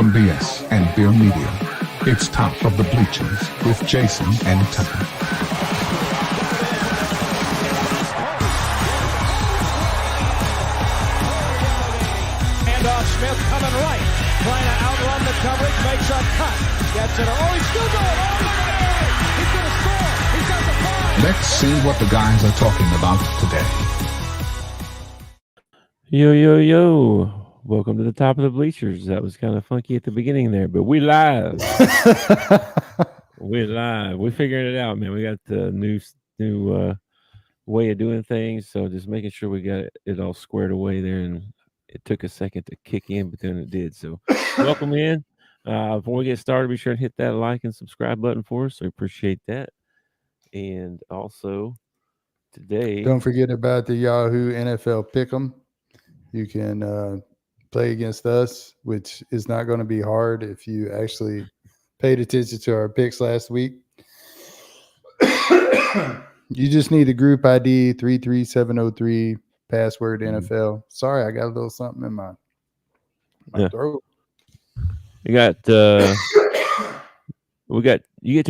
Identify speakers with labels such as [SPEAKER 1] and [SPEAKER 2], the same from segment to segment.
[SPEAKER 1] from BS and Beer Media. It's Top of the Bleachers with Jason and Tucker.
[SPEAKER 2] Smith coming right, trying to outrun the coverage, makes a cut, gets it. Oh, he's still going all the way. He's going to score. He's got the ball.
[SPEAKER 1] Let's see what the guys are talking about today.
[SPEAKER 3] Yo. Welcome to the Top of the Bleachers. That was kind of funky at the beginning there, but we live. We're live. We're figuring it out, man. We got the new way of doing things, so just making sure we got it all squared away there, and it took a second to kick in, but then it did. So welcome in. Before we get started, be sure to hit that like and subscribe button for us. We appreciate that. And also today,
[SPEAKER 4] don't forget about the Yahoo NFL Pick'em. You can play against us, which is not going to be hard if you actually paid attention to our picks last week. You just need a group ID 33703. Password NFL. Sorry, I got a little something in my throat.
[SPEAKER 3] You get to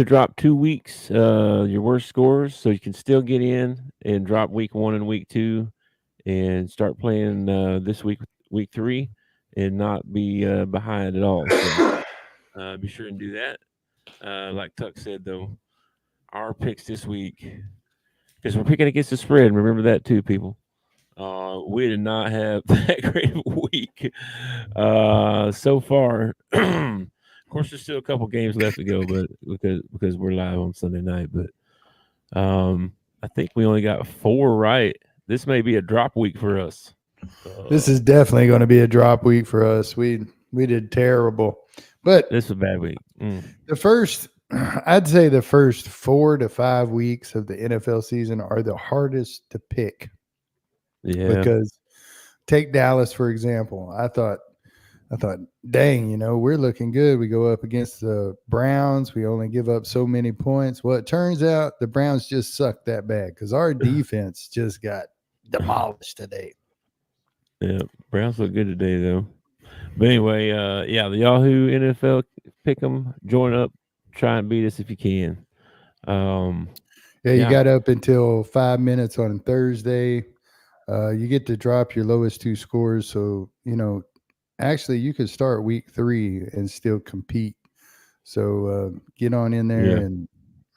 [SPEAKER 3] drop 2 weeks your worst scores, so you can still get in and drop week 1 and week 2 and start playing this week 3 and not be behind at all. So, be sure and do that. Like Tuck said, though, our picks this week, because we're picking against the spread. Remember that too, people. We did not have that great of a week so far. Of course, there's still a couple games left to go, but because we're live on Sunday night. But I think we only got 4 right. This may be a drop week for us.
[SPEAKER 4] This is definitely going to be a drop week for us. We did terrible, but
[SPEAKER 3] this is a bad week.
[SPEAKER 4] I'd say the first 4 to 5 weeks of the NFL season are the hardest to pick.
[SPEAKER 3] Yeah,
[SPEAKER 4] because take Dallas, for example. I thought, dang, we're looking good. We go up against the Browns. We only give up so many points. Well, it turns out the Browns just sucked that bad because our defense just got demolished today.
[SPEAKER 3] Yeah, Browns look good today, though. But anyway, the Yahoo NFL Pick'em, join up, try and beat us if you can.
[SPEAKER 4] You got up until 5 minutes on Thursday. You get to drop your lowest 2 scores. So, actually you could start week 3 and still compete. So get on in there.
[SPEAKER 3] Yeah.
[SPEAKER 4] And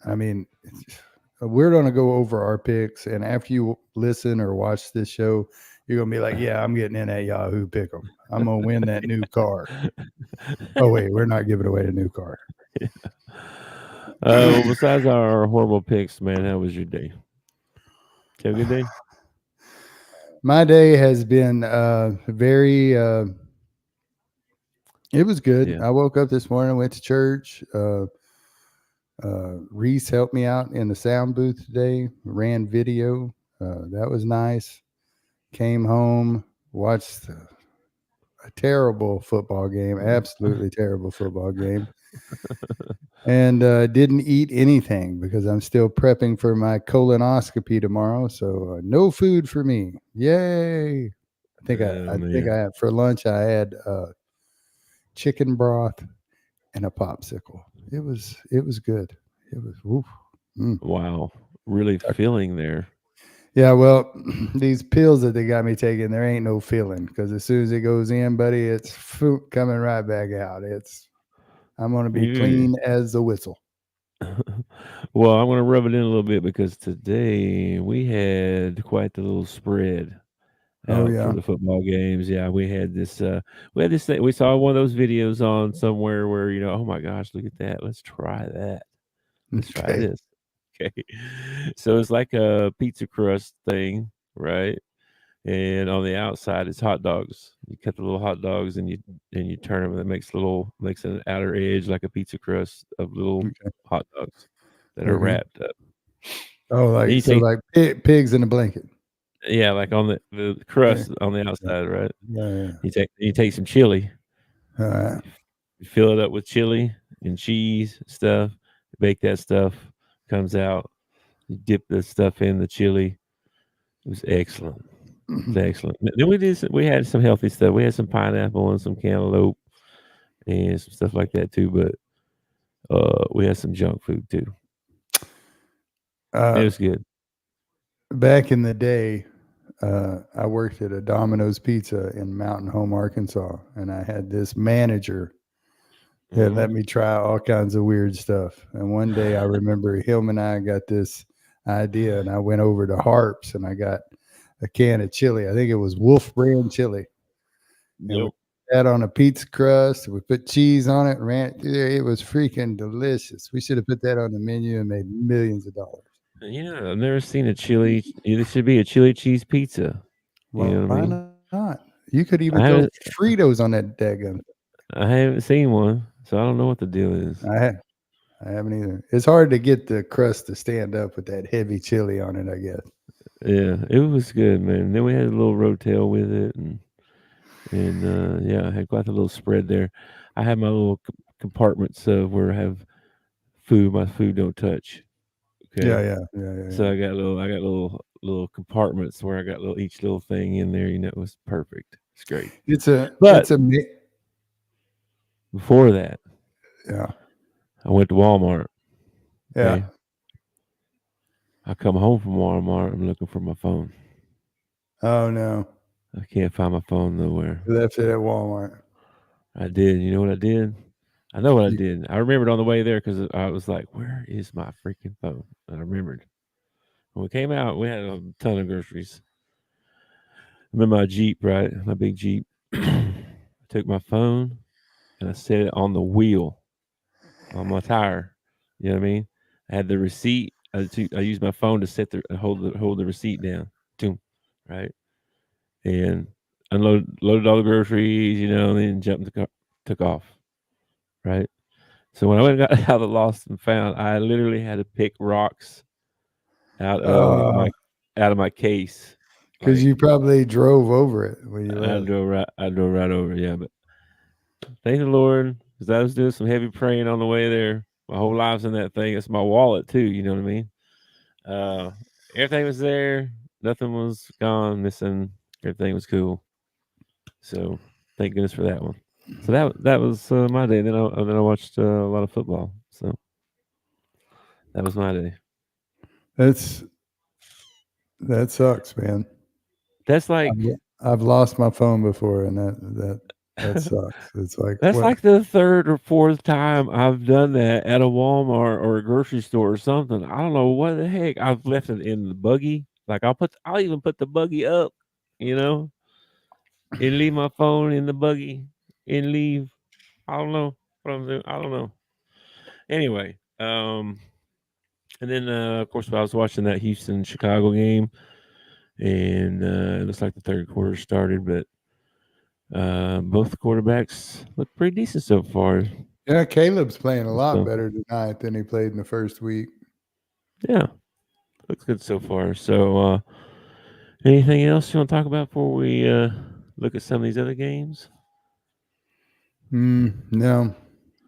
[SPEAKER 4] I mean, we're going to go over our picks. And after you listen or watch this show, you're going to be like, yeah, I'm getting in that Yahoo Pick'em. I'm going to win that new car. Oh, wait, we're not giving away the new car.
[SPEAKER 3] Yeah. Well, besides our horrible picks, man, how was your day? Have a good day?
[SPEAKER 4] My day has been very it was good.
[SPEAKER 3] Yeah.
[SPEAKER 4] I woke up this morning, went to church. Reese helped me out in the sound booth today, ran video. That was nice. Came home, watched a terrible football game, absolutely terrible football game. And didn't eat anything because I'm still prepping for my colonoscopy tomorrow. So no food for me. Yay. I think I had for lunch, I had chicken broth and a popsicle. It was good. It was woof.
[SPEAKER 3] Wow. Really feeling there.
[SPEAKER 4] Yeah, well, these pills that they got me taking, there ain't no feeling because as soon as it goes in, buddy, it's coming right back out. I'm going to be clean as a whistle.
[SPEAKER 3] Well, I'm going to rub it in a little bit because today we had quite the little spread for the football games. Yeah, we had this thing. We saw one of those videos on somewhere where, oh my gosh, look at that. Let's try that. Let's try this. Okay. So it's like a pizza crust thing, right? And on the outside, it's hot dogs. You cut the little hot dogs and you turn them, and it makes an outer edge like a pizza crust of little hot dogs that are wrapped up.
[SPEAKER 4] Oh, like pigs in a blanket.
[SPEAKER 3] Yeah, like on the crust on the outside, right?
[SPEAKER 4] Yeah.
[SPEAKER 3] You take some chili.
[SPEAKER 4] All right.
[SPEAKER 3] You fill it up with chili and cheese stuff. Bake that stuff. Comes out. You dip the stuff in the chili. It was excellent. It's excellent. Then we had some healthy stuff. We had some pineapple and some cantaloupe and some stuff like that too. But we had some junk food too. It
[SPEAKER 4] Uh,
[SPEAKER 3] was good.
[SPEAKER 4] back in the day, I worked at a Domino's Pizza in Mountain Home, Arkansas, and I had this manager that let me try all kinds of weird stuff. And one day I remember him and I got this idea, and I went over to Harps and I got a can of chili. I think it was Wolf brand chili. And we
[SPEAKER 3] Yep.
[SPEAKER 4] put that on a pizza crust. We put cheese on it, ran it through there. It was freaking delicious. We should have put that on the menu and made millions of dollars.
[SPEAKER 3] Yeah, I've never seen a chili. There should be a chili cheese pizza. You know what I
[SPEAKER 4] Why
[SPEAKER 3] mean?
[SPEAKER 4] not? You could even
[SPEAKER 3] I
[SPEAKER 4] throw
[SPEAKER 3] haven't.
[SPEAKER 4] Fritos on that daggum.
[SPEAKER 3] I haven't seen one, so I don't know what the deal is.
[SPEAKER 4] I haven't either. It's hard to get the crust to stand up with that heavy chili on it, I guess.
[SPEAKER 3] Yeah, it was good, man. Then we had a little rotel with it, and yeah, I had quite a little spread there. I have my little compartments of where I have food. My food don't touch.
[SPEAKER 4] Yeah,
[SPEAKER 3] Okay,
[SPEAKER 4] yeah.
[SPEAKER 3] so I got little compartments where I got each little thing in there. You know, it was perfect. It's great. But
[SPEAKER 4] It's a
[SPEAKER 3] before that,
[SPEAKER 4] yeah,
[SPEAKER 3] I went to Walmart.
[SPEAKER 4] yeah.
[SPEAKER 3] Okay, I come home from Walmart. I'm looking for my phone.
[SPEAKER 4] Oh no,
[SPEAKER 3] I can't find my phone nowhere.
[SPEAKER 4] you left it at Walmart.
[SPEAKER 3] I did. You know what I did? I know what I
[SPEAKER 4] You-
[SPEAKER 3] did. I remembered on the way there because I was like, "Where is my freaking phone?" And I remembered. When we came out, we had a ton of groceries. I'm in my Jeep, right? My big Jeep. I took my phone and I set it on the wheel on my tire. You know what I mean? I had the receipt. I used my phone to set the hold the receipt down. Boom, right? And loaded all the groceries. You know, and then jumped in the car, took off. Right. So when I went and got out of the lost and found, I literally had to pick rocks out of
[SPEAKER 4] Uh,
[SPEAKER 3] my case.
[SPEAKER 4] because
[SPEAKER 3] Like
[SPEAKER 4] you probably drove over it when you left.
[SPEAKER 3] I drove right over. Yeah, but thank the Lord because I was doing some heavy praying on the way there. My whole life's in that thing. It's my wallet too. You know what I mean? Uh, everything was there. Nothing was gone, missing. Everything was cool. So thank goodness for that one. So that was my day. Then I watched a lot of football. So that was my day.
[SPEAKER 4] That's that sucks, man.
[SPEAKER 3] That's like
[SPEAKER 4] I've lost my phone before, and that sucks. It's like
[SPEAKER 3] that's
[SPEAKER 4] what?
[SPEAKER 3] like the third or fourth time I've done that at a Walmart or a grocery store or something. I don't know what the heck. I've left it in the buggy. Like I'll even put the buggy up, you know, and leave my phone in the buggy and leave. I don't know what I'm doing. I don't know. Anyway, and then of course I was watching that Houston Chicago game, and it looks like the third quarter started, but both quarterbacks look pretty decent so far.
[SPEAKER 4] Yeah, Caleb's playing a lot
[SPEAKER 3] So
[SPEAKER 4] better tonight than he played in the first week.
[SPEAKER 3] yeah, looks good so far. So anything else you want to talk about before we look at some of these other games?
[SPEAKER 4] No,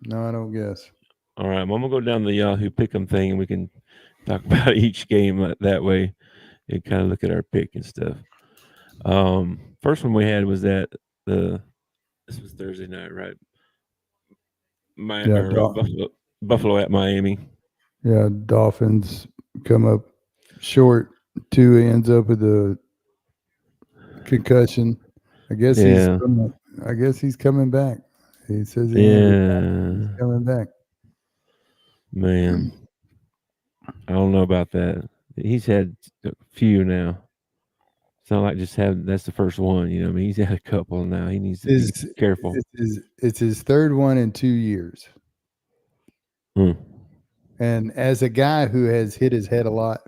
[SPEAKER 4] I don't guess.
[SPEAKER 3] All right, well, I'm gonna go down the Yahoo Pick'em thing, and we can talk about each game that way, and kind of look at our pick and stuff. First one we had was that this was Thursday night, right?
[SPEAKER 4] Yeah,
[SPEAKER 3] Buffalo at Miami.
[SPEAKER 4] yeah. Dolphins come up short. Tua ends up with a concussion. I guess he's.
[SPEAKER 3] Yeah,
[SPEAKER 4] I guess he's coming back. He says he ain't retiring. He's
[SPEAKER 3] yeah,
[SPEAKER 4] coming back.
[SPEAKER 3] man. I don't know about that. He's had a few now. It's not like just having that's the first one, you know. I mean, he's had a couple now. He needs to be careful.
[SPEAKER 4] It's his third one in 2 years.
[SPEAKER 3] Hmm.
[SPEAKER 4] And as a guy who has hit his head a lot,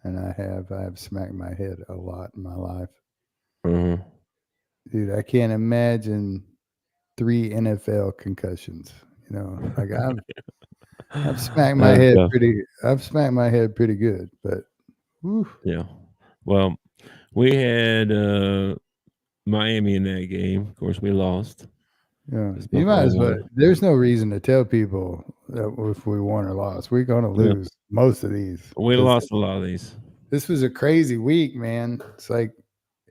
[SPEAKER 4] and I have smacked my head a lot in my life,
[SPEAKER 3] Uh-huh.
[SPEAKER 4] dude. I can't imagine 3 NFL concussions. You know, like I've smacked my
[SPEAKER 3] That's
[SPEAKER 4] head
[SPEAKER 3] tough.
[SPEAKER 4] pretty. I've smacked my head pretty good, but whew,
[SPEAKER 3] Yeah. Well, we had Miami in that game. Of course, we lost.
[SPEAKER 4] yeah,
[SPEAKER 3] 'Cause
[SPEAKER 4] you might
[SPEAKER 3] Buffalo
[SPEAKER 4] as well.
[SPEAKER 3] won.
[SPEAKER 4] There's no reason to tell people that if we won or lost, we're going to
[SPEAKER 3] Yeah.
[SPEAKER 4] lose most of these
[SPEAKER 3] We
[SPEAKER 4] because
[SPEAKER 3] lost a lot of these.
[SPEAKER 4] this was a crazy week, man. It's like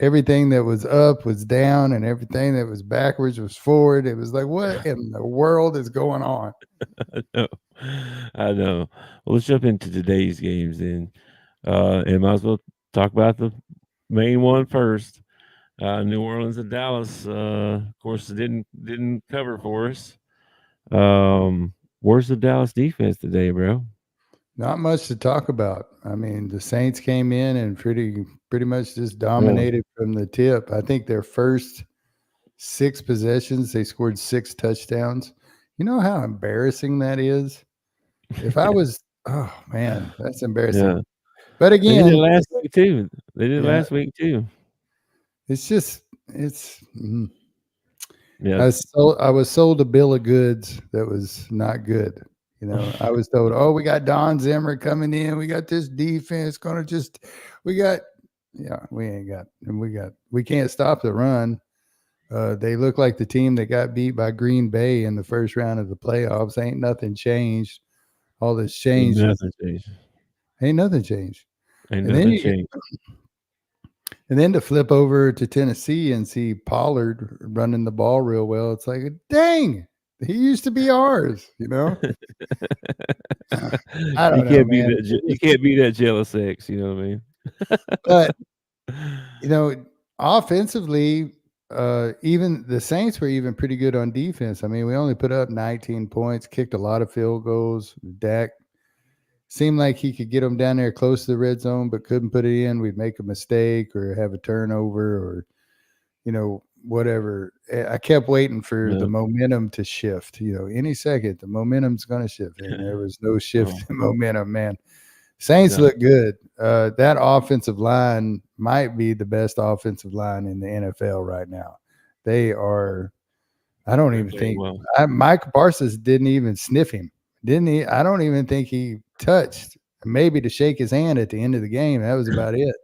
[SPEAKER 4] everything that was up was down, and everything that was backwards was forward. It was like, what in the world is going on?
[SPEAKER 3] I know. I know. Well, let's jump into today's games then. And might as well talk about the main one first. New Orleans and Dallas, of course, didn't cover for us. Where's the Dallas defense today, bro?
[SPEAKER 4] Not much to talk about. I mean, the Saints came in and pretty much just dominated from the tip. I think their first 6 possessions, they scored 6 touchdowns. You know how embarrassing that is? If I was, oh man, that's embarrassing.
[SPEAKER 3] Yeah.
[SPEAKER 4] But
[SPEAKER 3] They did
[SPEAKER 4] again,
[SPEAKER 3] it last week too. They did it
[SPEAKER 4] Yeah.
[SPEAKER 3] last week too.
[SPEAKER 4] it's just, it's,
[SPEAKER 3] Yeah.
[SPEAKER 4] I was sold a bill of goods that was not good. You know, I was told, oh, we got Don Zimmer coming in. We got this defense going to we ain't got, and we can't stop the run. They look like the team that got beat by Green Bay in the first round of the playoffs. Ain't nothing changed. All this changed.
[SPEAKER 3] Nothing changed.
[SPEAKER 4] Ain't nothing changed.
[SPEAKER 3] Ain't
[SPEAKER 4] And then
[SPEAKER 3] nothing changed.
[SPEAKER 4] And then to flip over to Tennessee and see Pollard running the ball real well, it's like, dang, he used to be ours, you know? I don't know, man.
[SPEAKER 3] You can't be that jealous ex, you know what I mean?
[SPEAKER 4] But, you know, offensively, even the Saints were even pretty good on defense. I mean, we only put up 19 points, kicked a lot of field goals. Dak seemed like he could get them down there close to the red zone, but couldn't put it in. We'd make a mistake or have a turnover or, you know, whatever. I kept waiting for the momentum to shift. You know, any second, the momentum's going to shift. And there was no shift in momentum, man. Saints look good. That offensive line might be the best offensive line in the NFL right now. They are, I don't even think, Mike Parsons didn't even sniff him. Didn't he? I don't even think he touched, maybe to shake his hand at the end of the game. That was about it.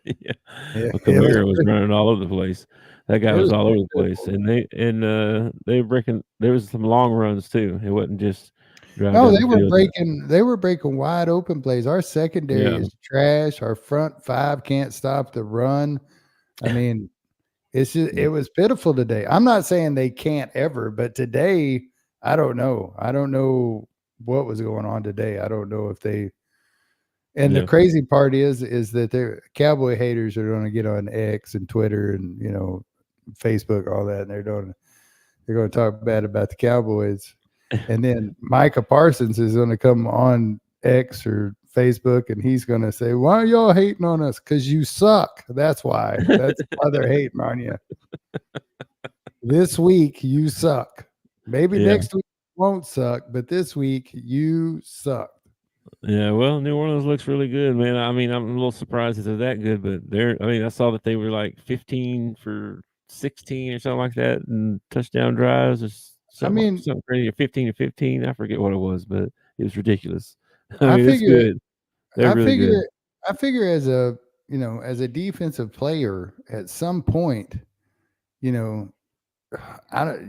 [SPEAKER 3] Yeah. Well, Kamara was running all over the place. That guy was all over the place. And they were breaking, there was some long runs too. It wasn't just
[SPEAKER 4] no, they were breaking wide open plays. Our secondary is trash. Our front 5 can't stop the run. I mean, it's just, it was pitiful today. I'm not saying they can't ever, but today, I don't know. I don't know what was going on today. I don't know if they. And the crazy part is that they're Cowboy haters are going to get on X and Twitter and, you know, Facebook, all that, and they're going to talk bad about the Cowboys. And then Micah Parsons is going to come on X or Facebook, and he's going to say, "Why are y'all hating on us? Because you suck. That's why. That's why they're hating on you. This week you suck." Maybe next week won't suck, but this week you suck.
[SPEAKER 3] Yeah, well, New Orleans looks really good, man. I mean, I'm a little surprised that they're that good, but I saw that they were like 15 for 16 or something like that, and touchdown drives or something crazy, or 15 to 15. I forget what it was, but it was ridiculous. I mean, it's good. They're really good.
[SPEAKER 4] I figure as a defensive player, at some point, you know,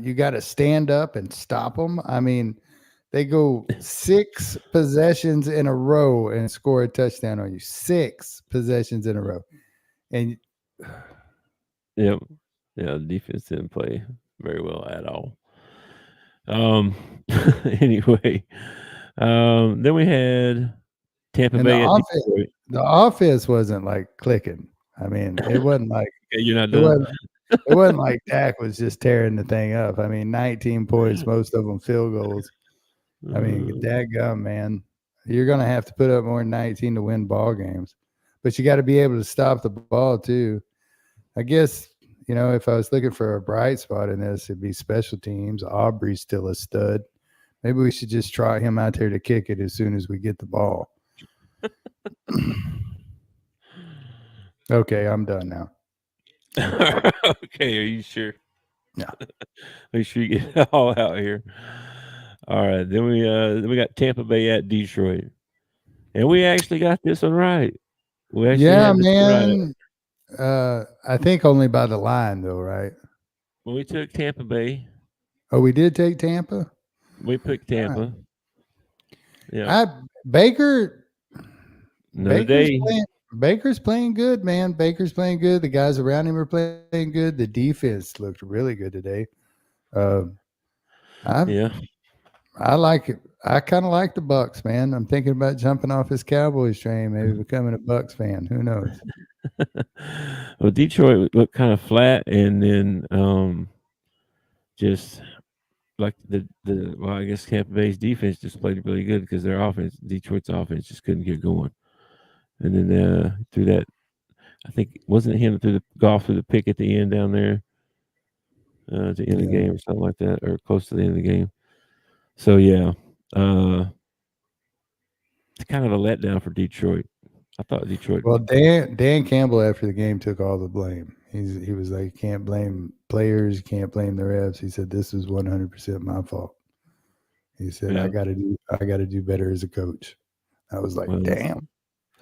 [SPEAKER 4] you got to stand up and stop them. I mean, they go 6 possessions in a row and score a touchdown on you. 6 possessions in a row. And
[SPEAKER 3] yep. Yeah, the defense didn't play very well at all. Anyway, then we had Tampa Bay at Detroit.
[SPEAKER 4] The offense wasn't like clicking. I mean, it wasn't like
[SPEAKER 3] you're not done.
[SPEAKER 4] It wasn't like Dak was just tearing the thing up. I mean, 19 points, most of them field goals. I mean, dadgum, man. You're going to have to put up more than 19 to win ball games. But you got to be able to stop the ball, too. I guess, you know, if I was looking for a bright spot in this, it'd be special teams. Aubrey's still a stud. Maybe we should just try him out there to kick it as soon as we get the ball. Okay, I'm done now.
[SPEAKER 3] Okay, are you sure?
[SPEAKER 4] Yeah.
[SPEAKER 3] Make sure you get it all out here. All right, then we got Tampa Bay at Detroit, and we actually got this one right.
[SPEAKER 4] Man. I think only by the line, though, right?
[SPEAKER 3] Well, we took Tampa Bay.
[SPEAKER 4] Oh, we did take Tampa?
[SPEAKER 3] We picked Tampa. Right.
[SPEAKER 4] Yeah. Baker's Baker's playing good, man. Baker's playing good. The guys around him are playing good. The defense looked really good today. Uh, I
[SPEAKER 3] Yeah.
[SPEAKER 4] I like it. I kind of like the Bucks, man. I'm thinking about jumping off this Cowboys train, maybe becoming a Bucks fan. Who knows?
[SPEAKER 3] Well, Detroit looked kind of flat, and then just like well, I guess Tampa Bay's defense just played really good because their offense, Detroit's offense, just couldn't get going. And then through that, I think wasn't it him that threw the golf through the pick at the end down there to end the
[SPEAKER 4] Yeah.
[SPEAKER 3] game or something like that, or close to the end of the game. So yeah, it's kind of a letdown for Detroit. I thought Detroit.
[SPEAKER 4] Well, Dan Campbell after the game took all the blame. He was like, you can't blame players, you can't blame the refs. He said this is 100% my fault. He said
[SPEAKER 3] Yeah.
[SPEAKER 4] I got to do better as a coach. I was like,
[SPEAKER 3] Well,
[SPEAKER 4] damn.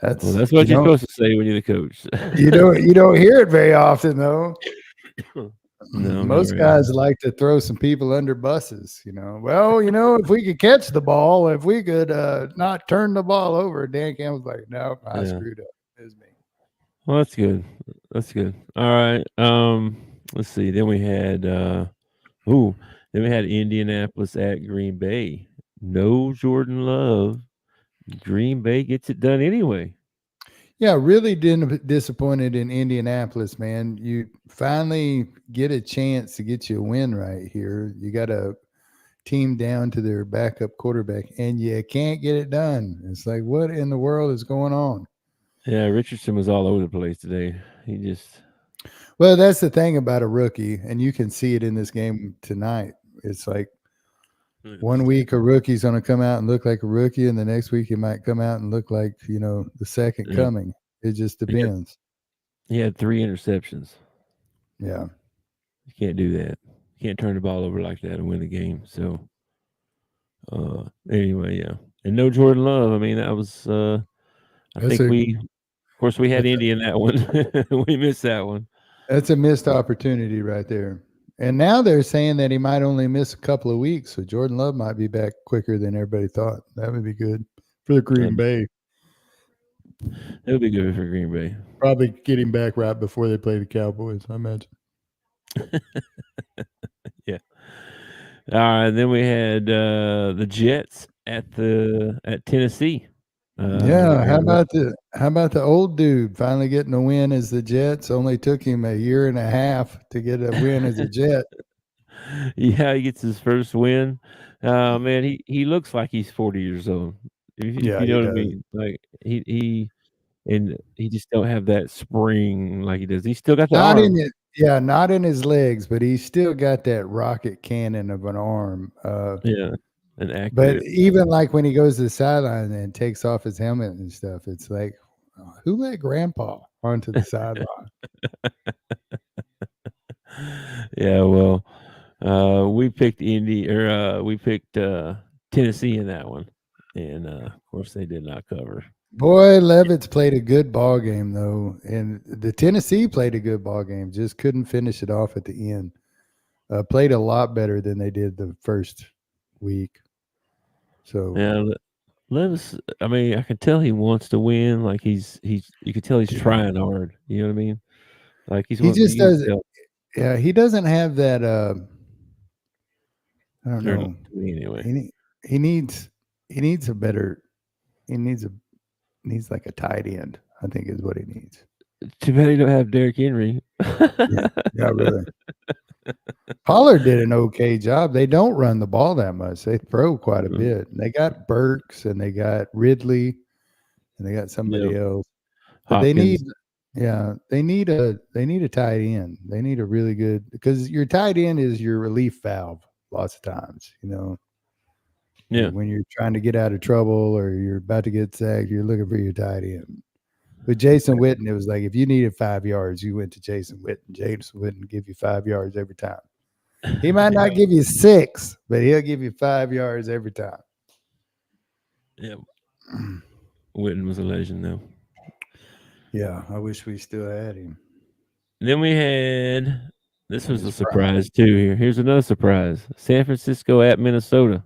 [SPEAKER 3] that's what you're supposed to say when you're the coach.
[SPEAKER 4] you don't hear it very often though.
[SPEAKER 3] No,
[SPEAKER 4] Most
[SPEAKER 3] not really.
[SPEAKER 4] guys like to throw some people under buses, Well, if we could catch the ball, if we could not turn the ball over, Dan Campbell's like, no, I
[SPEAKER 3] Yeah.
[SPEAKER 4] screwed up. It was me.
[SPEAKER 3] Well, that's good. That's good. All right. Let's see. Then we had Indianapolis at Green Bay. No Jordan Love. Green Bay gets it done anyway.
[SPEAKER 4] Yeah, really disappointed in Indianapolis, man. You finally get a chance to get you a win right here. You got a team down to their backup quarterback, and you can't get it done. It's like, what in the world is going on?
[SPEAKER 3] Yeah, Richardson was all over the place today. He just
[SPEAKER 4] Well, that's the thing about a rookie, and you can see it in this game tonight. It's like one week a rookie's going to come out and look like a rookie, and the next week he might come out and look like, the second coming. It just depends.
[SPEAKER 3] He had 3 interceptions.
[SPEAKER 4] Yeah.
[SPEAKER 3] You can't do that. You can't turn the ball over like that and win the game. So anyway, yeah. And no Jordan Love. I mean, that was I think of course we had Indy in that one. We missed that one.
[SPEAKER 4] That's a missed opportunity right there. And now they're saying that he might only miss a couple of weeks, so Jordan Love might be back quicker than everybody thought. That would be good for the Green Bay.
[SPEAKER 3] It would be good for Green Bay.
[SPEAKER 4] Probably get him back right before they play the Cowboys, I imagine.
[SPEAKER 3] Yeah. All right. Then we had the Jets at Tennessee.
[SPEAKER 4] Yeah. How about the old dude finally getting a win as the Jets? Only took him a year and a half to get a win as a Jet.
[SPEAKER 3] Yeah, he gets his first win. Man, he looks like he's 40 years old.
[SPEAKER 4] Yeah,
[SPEAKER 3] you know what I
[SPEAKER 4] does.
[SPEAKER 3] mean? Like he just don't have that spring like he does. He's still got the
[SPEAKER 4] Not
[SPEAKER 3] arm.
[SPEAKER 4] in it. Yeah, not in his legs, but he's still got that rocket cannon of an arm.
[SPEAKER 3] Yeah, an accurate.
[SPEAKER 4] But even like when he goes to the sideline and takes off his helmet and stuff, it's like, who let Grandpa onto the sideline?
[SPEAKER 3] Yeah, well, we picked Tennessee in that one, and of course they did not cover.
[SPEAKER 4] Boy, Levitt's played a good ball game though, and the Tennessee played a good ball game. Just couldn't finish it off at the end. Played a lot better than they did the first week. So
[SPEAKER 3] yeah, Levis. I mean, I can tell he wants to win. Like you can tell he's trying hard. You know what I mean? Like
[SPEAKER 4] he just does. Yeah, he doesn't have that. I don't know.
[SPEAKER 3] Anyway,
[SPEAKER 4] he needs a better. He needs like a tight end. I think is what he needs.
[SPEAKER 3] Too bad he don't have Derrick Henry.
[SPEAKER 4] Yeah, really. Pollard did an okay job. They don't run the ball that much. They throw quite a bit. And they got Burks and they got Ridley and they got somebody else. But they need a tight end. They need a really good, because your tight end is your relief valve lots of times,
[SPEAKER 3] Yeah.
[SPEAKER 4] Like when you're trying to get out of trouble or you're about to get sacked, you're looking for your tight end. With Jason Witten, it was like if you needed 5 yards, you went to Jason Witten. Jason Witten give you 5 yards every time. He might not give you 6, but he'll give you 5 yards every time.
[SPEAKER 3] Yeah. Witten was a legend, though.
[SPEAKER 4] Yeah, I wish we still had him.
[SPEAKER 3] Then we had, this was a surprise too here. Here's another surprise. San Francisco at Minnesota.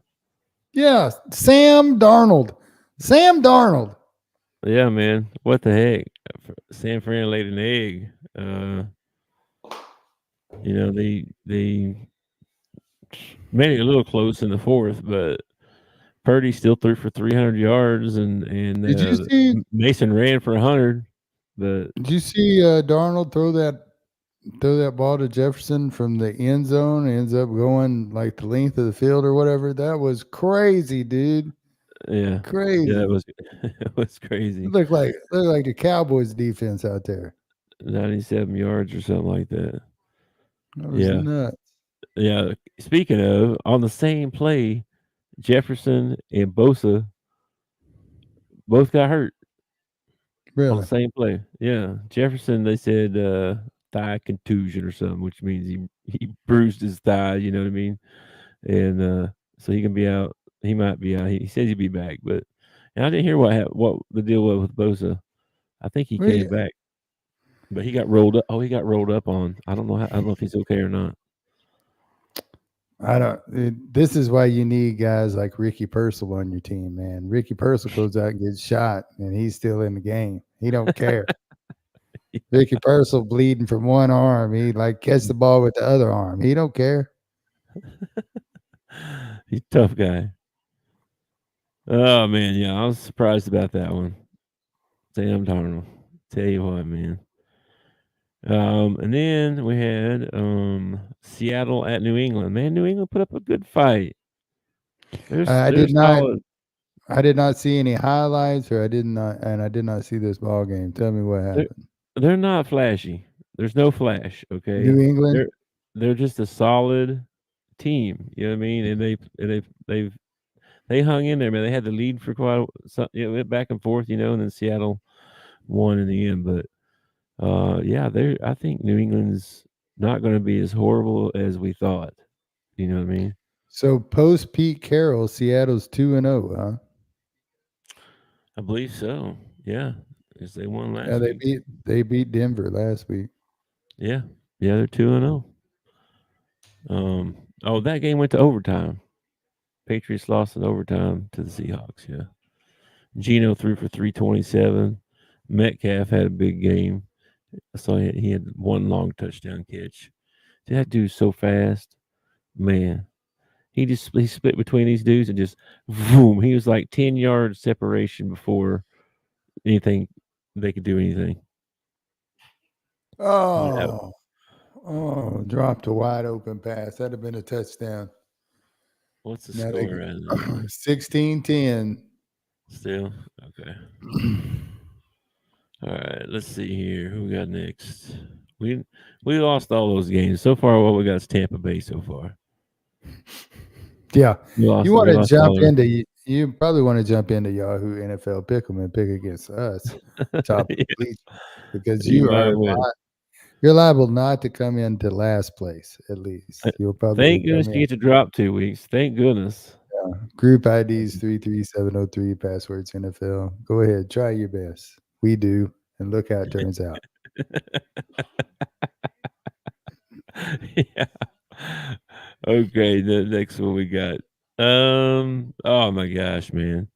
[SPEAKER 4] Yeah, Sam Darnold.
[SPEAKER 3] Yeah, man. What the heck? San Fran laid an egg. They made it a little close in the fourth, but Purdy still threw for 300 yards, and
[SPEAKER 4] Did you see?
[SPEAKER 3] Mason ran for 100. But
[SPEAKER 4] Did you see Darnold throw that ball to Jefferson from the end zone? Ends up going like the length of the field or whatever. That was crazy, dude.
[SPEAKER 3] yeah,
[SPEAKER 4] Crazy.
[SPEAKER 3] it was it was crazy.
[SPEAKER 4] Looked like the Cowboys defense out there.
[SPEAKER 3] 97 yards or something like that.
[SPEAKER 4] That was
[SPEAKER 3] Yeah,
[SPEAKER 4] nuts.
[SPEAKER 3] yeah. Speaking of, on the same play, Jefferson and Bosa both got hurt on the
[SPEAKER 4] Really.
[SPEAKER 3] same play. Yeah, Jefferson. They said thigh contusion or something, which means he bruised his thigh. You know what I mean? And so he can be out. He might be out. He says he'll be back, but and I didn't hear what the deal was with Bosa. I think he
[SPEAKER 4] We,
[SPEAKER 3] came back, but he got rolled up. Oh, he got rolled up on. I don't know. I don't know if he's okay or not.
[SPEAKER 4] I don't. This is why you need guys like Ricky Purcell on your team, man. Ricky Purcell goes out and gets shot, and he's still in the game. He don't care. Ricky Purcell bleeding from one arm. He like catch the ball with the other arm. He don't care.
[SPEAKER 3] He's a tough guy. Oh man, yeah, I was surprised about that one. Sam Darnold. Tell you what, man. And then we had Seattle at New England. Man, New England put up a good fight.
[SPEAKER 4] I
[SPEAKER 3] They're
[SPEAKER 4] did not.
[SPEAKER 3] solid.
[SPEAKER 4] I did not see any highlights, or I did not see this ball game. Tell me what
[SPEAKER 3] They're
[SPEAKER 4] happened.
[SPEAKER 3] they're not flashy. There's no flash.
[SPEAKER 4] New
[SPEAKER 3] Okay,
[SPEAKER 4] England.
[SPEAKER 3] they're just a solid team. You know what I mean? And they hung in there, man. They had the lead for quite. It went back and forth, and then Seattle won in the end. But yeah, I think New England's not going to be as horrible as we thought. You know what I mean?
[SPEAKER 4] So post Pete Carroll, Seattle's 2-0. Huh?
[SPEAKER 3] I believe so. Yeah, because they won
[SPEAKER 4] Yeah,
[SPEAKER 3] last week.
[SPEAKER 4] they beat Denver last week.
[SPEAKER 3] Yeah, yeah, they're 2-0. Oh, that game went to overtime. Patriots lost in overtime to the Seahawks. Yeah, Geno threw for 327. Metcalf had a big game. So he had one long touchdown catch. That dude's so fast, man. He split between these dudes and just boom. He was like 10 yards separation before anything they could do anything. Yeah.
[SPEAKER 4] Dropped a wide open pass. That'd have been a touchdown.
[SPEAKER 3] What's the
[SPEAKER 4] Now they
[SPEAKER 3] score right now?
[SPEAKER 4] 16-10.
[SPEAKER 3] Still okay. All right, let's see here. Who we got next? We lost all those games so far. What we got is Tampa Bay so far.
[SPEAKER 4] Yeah. You want
[SPEAKER 3] We
[SPEAKER 4] to
[SPEAKER 3] lost
[SPEAKER 4] jump
[SPEAKER 3] all
[SPEAKER 4] into you probably want to jump into Yahoo NFL Pick'em and pick against us, top of the bleachers, because
[SPEAKER 3] you might win.
[SPEAKER 4] you're liable not to come into last place. At least you'll probably
[SPEAKER 3] Thank goodness
[SPEAKER 4] come
[SPEAKER 3] you
[SPEAKER 4] in.
[SPEAKER 3] get to drop 2 weeks. Thank goodness.
[SPEAKER 4] Group IDs 33703, passwords NFL. Go ahead, try your best. We do, and look how it turns out.
[SPEAKER 3] Yeah. Okay, the next one we got. Oh my gosh, man.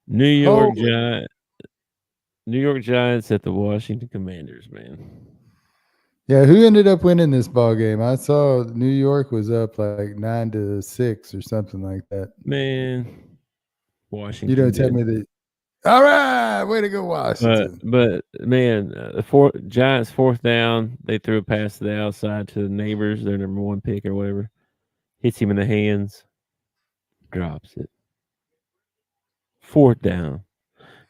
[SPEAKER 3] New York
[SPEAKER 4] Holy
[SPEAKER 3] Giant New York Giants at the Washington Commanders, man.
[SPEAKER 4] Yeah, who ended up winning this ball game? I saw New York was up like 9-6 or something like that.
[SPEAKER 3] Man,
[SPEAKER 4] You
[SPEAKER 3] Washington
[SPEAKER 4] don't tell
[SPEAKER 3] did.
[SPEAKER 4] me that. All right, way to go, Washington.
[SPEAKER 3] But man, the Giants fourth down, they threw a pass to the outside to the neighbors, their number one pick or whatever. Hits him in the hands, drops it. Fourth down.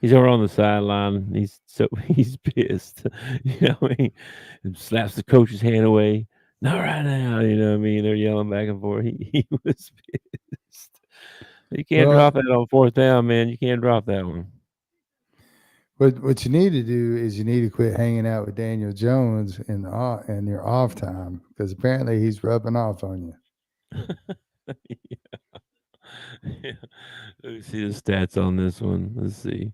[SPEAKER 3] He's over on the sideline. He's pissed. You know what I mean? And slaps the coach's hand away. Not right now. You know what I mean? They're yelling back and forth. He was pissed. You can't
[SPEAKER 4] Well,
[SPEAKER 3] drop that on fourth down, man. You can't drop that one.
[SPEAKER 4] what you need to do is you need to quit hanging out with Daniel Jones in your off time, because apparently he's rubbing off on you.
[SPEAKER 3] Yeah. Let me see the stats on this one. Let's see.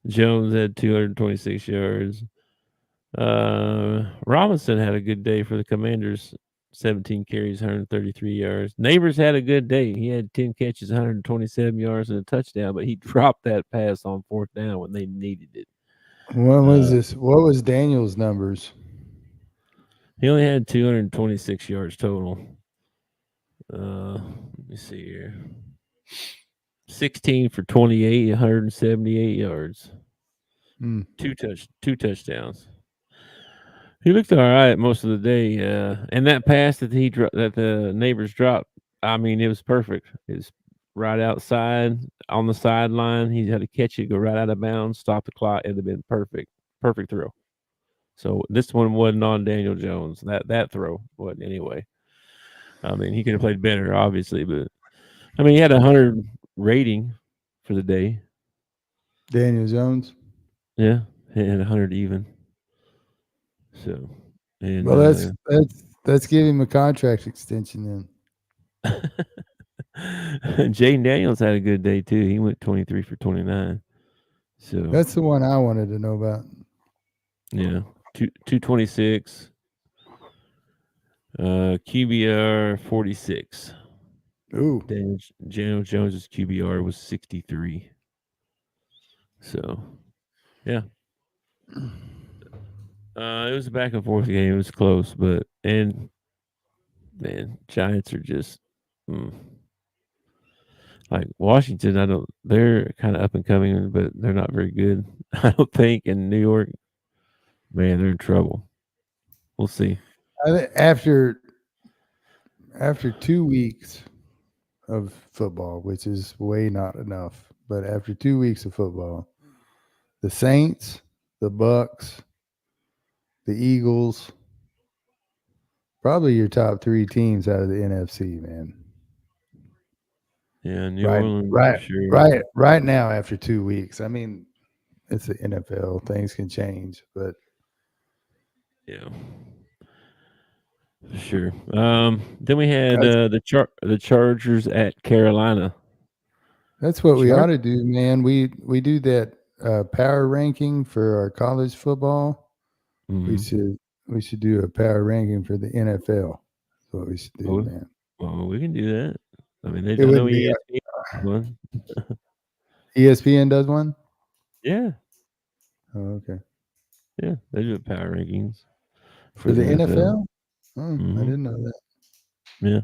[SPEAKER 3] Jones had 226 yards. Robinson had a good day for the Commanders, 17 carries, 133 yards. Neighbors had a good day. He had 10 catches, 127 yards, and a touchdown, but he dropped that pass on 4th down when they needed it.
[SPEAKER 4] What was this? What was Daniel's numbers?
[SPEAKER 3] He only had 226 yards total. Let me see here. 16 for 28, 178 yards. Two touchdowns. He looked all right most of the day, and that pass that that the neighbors dropped, I mean, it was perfect. It was right outside on the sideline. He had to catch it, go right out of bounds, stop the clock. It'd have been perfect throw. So this one wasn't on Daniel Jones. That throw wasn't anyway. I mean, he could have played better, obviously, but I mean, he had 100 rating for the day.
[SPEAKER 4] Daniel Jones.
[SPEAKER 3] Yeah, he had 100 even. So, and
[SPEAKER 4] well, let's give him a contract extension then.
[SPEAKER 3] Jaden Daniels had a good day too. He went 23 for 29. So
[SPEAKER 4] that's the one I wanted to know about.
[SPEAKER 3] Yeah, 226. QBR 46.
[SPEAKER 4] Ooh,
[SPEAKER 3] Daniel Jones's QBR was 63. So, yeah. It was a back and forth game. It was close, but man, Giants are just like Washington. They're kind of up and coming, but they're not very good. I don't think. In New York, man, they're in trouble. We'll see.
[SPEAKER 4] I think after 2 weeks of football, which is way not enough, but after 2 weeks of football, the Saints, the Bucks, the Eagles, probably your top 3 teams out of the NFC, man.
[SPEAKER 3] Yeah, New Orleans.
[SPEAKER 4] Right now, after 2 weeks. I mean, it's the NFL. Things can change, but
[SPEAKER 3] yeah, sure. Then we had the Chargers at Carolina.
[SPEAKER 4] That's what we ought to do, man. We do that power ranking for our college football.
[SPEAKER 3] Mm-hmm.
[SPEAKER 4] We should do a power ranking for the NFL. That's what we should do, man.
[SPEAKER 3] Well, we can do that. I mean, I know ESPN does one.
[SPEAKER 4] ESPN does one?
[SPEAKER 3] Yeah.
[SPEAKER 4] Oh, okay.
[SPEAKER 3] Yeah, they do power rankings
[SPEAKER 4] for the NFL. Oh, I didn't know that.
[SPEAKER 3] Yeah.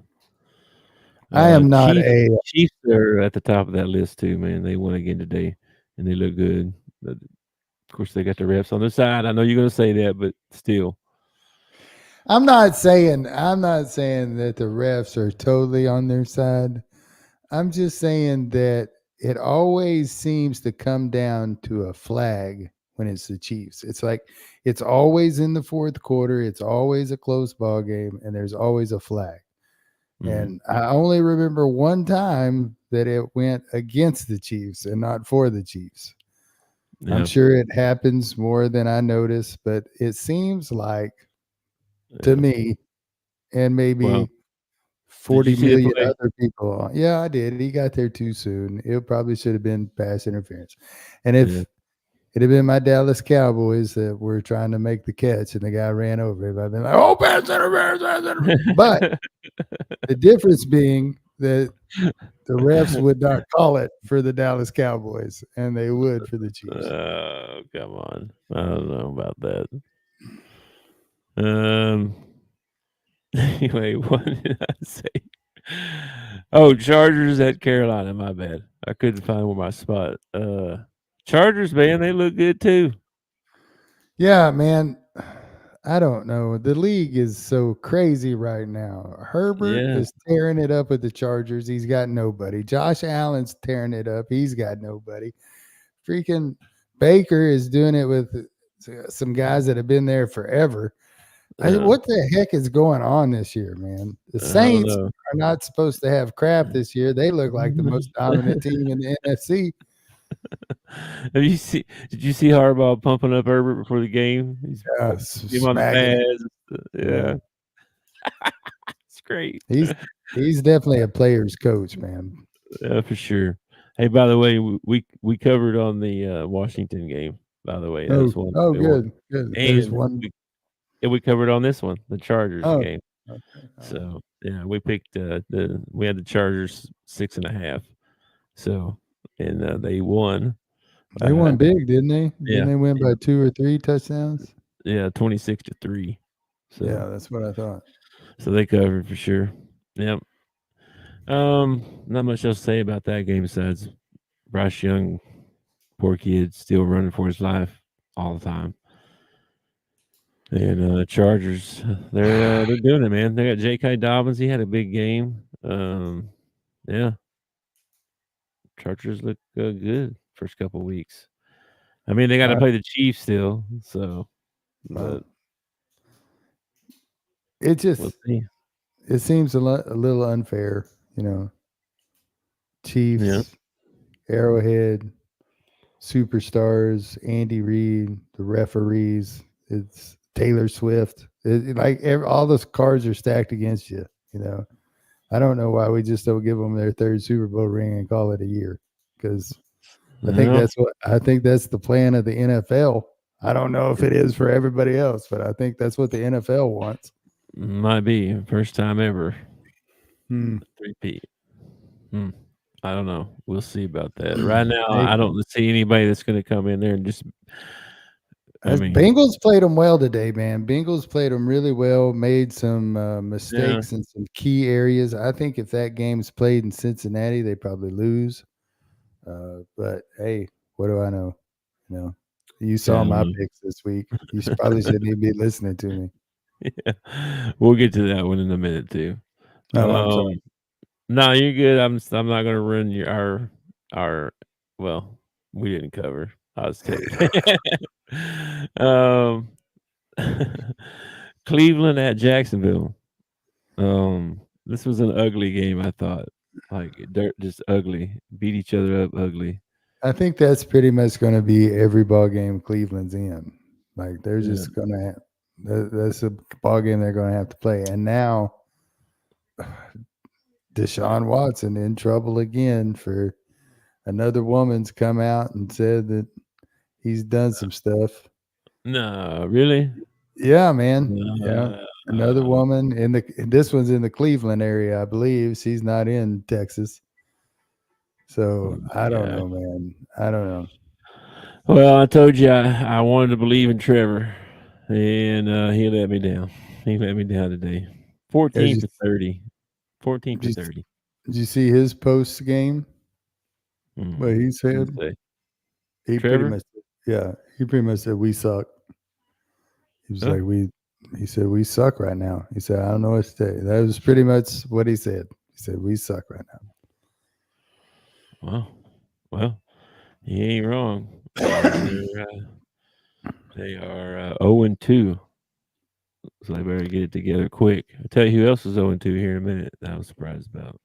[SPEAKER 4] I am not
[SPEAKER 3] Chiefs are at the top of that list too, man. They won again today, and they look good. But of course, they got the refs on their side. I know you're going to say that, but still.
[SPEAKER 4] I'm not saying that the refs are totally on their side. I'm just saying that it always seems to come down to a flag when it's the Chiefs. It's like it's always in the fourth quarter. It's always a close ball game, and there's always a flag. And I only remember one time that it went against the Chiefs and not for the Chiefs. Yeah. I'm sure it happens more than I notice, but it seems like to me, and maybe 40 million other people. Yeah, I did. He got there too soon. It probably should have been pass interference. And if it had been my Dallas Cowboys that were trying to make the catch and the guy ran over him, I'd been like, oh, pass interference. But the difference being that the refs would not call it for the Dallas Cowboys, and they would for the Chiefs.
[SPEAKER 3] Oh, come on. I don't know about that. Anyway, what did I say? Oh, Chargers at Carolina. My bad. I couldn't find where my spot. Chargers, man, they look good too.
[SPEAKER 4] Yeah, man. I don't know. The league is so crazy right now. Herbert is tearing it up with the Chargers. He's got nobody. Josh Allen's tearing it up. He's got nobody. Freaking Baker is doing it with some guys that have been there forever. What the heck is going on this year, man? The Saints are not supposed to have crap this year. They look like the most dominant team in the NFC.
[SPEAKER 3] Did you see Harbaugh pumping up Herbert before the game? He's on the pads. Yeah. It's great.
[SPEAKER 4] He's definitely a player's coach, man.
[SPEAKER 3] Yeah, for sure. Hey, by the way, we covered on the Washington game. By the way, that was one.
[SPEAKER 4] Good.
[SPEAKER 3] And we covered on this one, the Chargers game.
[SPEAKER 4] Okay.
[SPEAKER 3] So yeah, we picked we had the Chargers 6.5. So and they won.
[SPEAKER 4] They won big, didn't they? Didn't
[SPEAKER 3] Yeah,
[SPEAKER 4] they win by 2 or 3 touchdowns?
[SPEAKER 3] yeah, 26-3.
[SPEAKER 4] Yeah,
[SPEAKER 3] So
[SPEAKER 4] that's what I thought.
[SPEAKER 3] they covered for sure. Yep. Not much else to say about that game besides Bryce Young, poor kid, still running for his life all the time. And Chargers, they're doing it, man. They got J.K. Dobbins. He had a big game. Yeah, Chargers look good first couple weeks. I mean, they got to
[SPEAKER 4] I,
[SPEAKER 3] play the Chiefs still, so
[SPEAKER 4] well,
[SPEAKER 3] but
[SPEAKER 4] it
[SPEAKER 3] we'll
[SPEAKER 4] just
[SPEAKER 3] see.
[SPEAKER 4] it seems a little unfair, you know.
[SPEAKER 3] Yeah,
[SPEAKER 4] Chiefs, Arrowhead, superstars, Andy Reid, the referees, it's Taylor Swift. All those cards are stacked against you, you know. I don't know why we just don't give them their third Super Bowl ring and call it a year, because
[SPEAKER 3] well,
[SPEAKER 4] I think that's the plan of the NFL. I don't know if it is for everybody else, but I think that's what the NFL wants.
[SPEAKER 3] might be first time ever
[SPEAKER 4] Hmm.
[SPEAKER 3] repeat. Hmm. I don't know. We'll see about that. Right now,
[SPEAKER 4] Hey,
[SPEAKER 3] I don't see anybody that's going to come in there and just. I
[SPEAKER 4] as
[SPEAKER 3] mean,
[SPEAKER 4] Bengals played them well today, man. Bengals played them really well, made some
[SPEAKER 3] yeah,
[SPEAKER 4] mistakes in some key areas. I think if that game's played in Cincinnati, they probably lose. But hey, what do I know? You know, you
[SPEAKER 3] yeah,
[SPEAKER 4] saw
[SPEAKER 3] I don't
[SPEAKER 4] my
[SPEAKER 3] know.
[SPEAKER 4] picks this week. Probably shouldn't even be listening to me.
[SPEAKER 3] Yeah. We'll get to that one in a minute too.
[SPEAKER 4] Oh, I'm sorry.
[SPEAKER 3] No, you're good. I'm not gonna run our well, we didn't cover. I was texting. um Cleveland at Jacksonville. This was an ugly game, I thought. Like dirt just ugly. Beat each other up ugly.
[SPEAKER 4] I think that's pretty much going to be every ball game Cleveland's in. Like they're
[SPEAKER 3] Yeah.
[SPEAKER 4] just going to. That's a ball game they're going to have to play. And now Deshaun Watson in trouble again for another woman's come out and said that he's done some stuff.
[SPEAKER 3] No, really?
[SPEAKER 4] Yeah, man. Yeah.
[SPEAKER 3] No.
[SPEAKER 4] Another woman this one's in the Cleveland area, I believe. She's not in Texas.
[SPEAKER 3] Oh
[SPEAKER 4] So
[SPEAKER 3] my
[SPEAKER 4] I don't
[SPEAKER 3] gosh.
[SPEAKER 4] know, man. I don't know.
[SPEAKER 3] Well, I told you I wanted to believe in Trevor, and he let me down. He let me down today.
[SPEAKER 4] Did
[SPEAKER 3] 14
[SPEAKER 4] you,
[SPEAKER 3] for 30. 14
[SPEAKER 4] did
[SPEAKER 3] for
[SPEAKER 4] you,
[SPEAKER 3] 30.
[SPEAKER 4] did you see his post game? What he
[SPEAKER 3] What'd
[SPEAKER 4] said?
[SPEAKER 3] he say?
[SPEAKER 4] He pretty
[SPEAKER 3] Trevor?
[SPEAKER 4] much, yeah, he pretty much said we suck. He was
[SPEAKER 3] Huh?
[SPEAKER 4] like, he said, we suck right now. He said, I don't know what to say. That was pretty much what he said. He said, we suck right now.
[SPEAKER 3] Well, he ain't wrong. They are 0-2, so they better get it together quick. I'll tell you who else is 0-2 here in a minute that I was surprised about.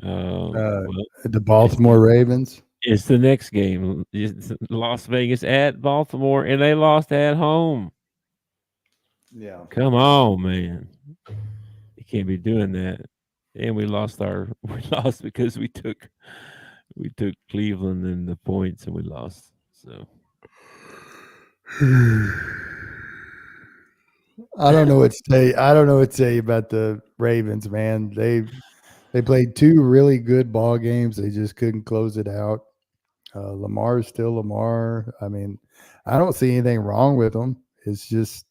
[SPEAKER 3] Well,
[SPEAKER 4] The
[SPEAKER 3] it's
[SPEAKER 4] Baltimore Ravens.
[SPEAKER 3] it's the next game. It's Las Vegas at Baltimore, and they lost at home.
[SPEAKER 4] Yeah.
[SPEAKER 3] Come on, man. You can't be doing that. And we lost because we took Cleveland and the points and we lost. So
[SPEAKER 4] I don't know what to say. I don't know what to say about the Ravens, man. They played two really good ball games. They just couldn't close it out. Lamar is still Lamar. I mean, I don't see anything wrong with them. It's just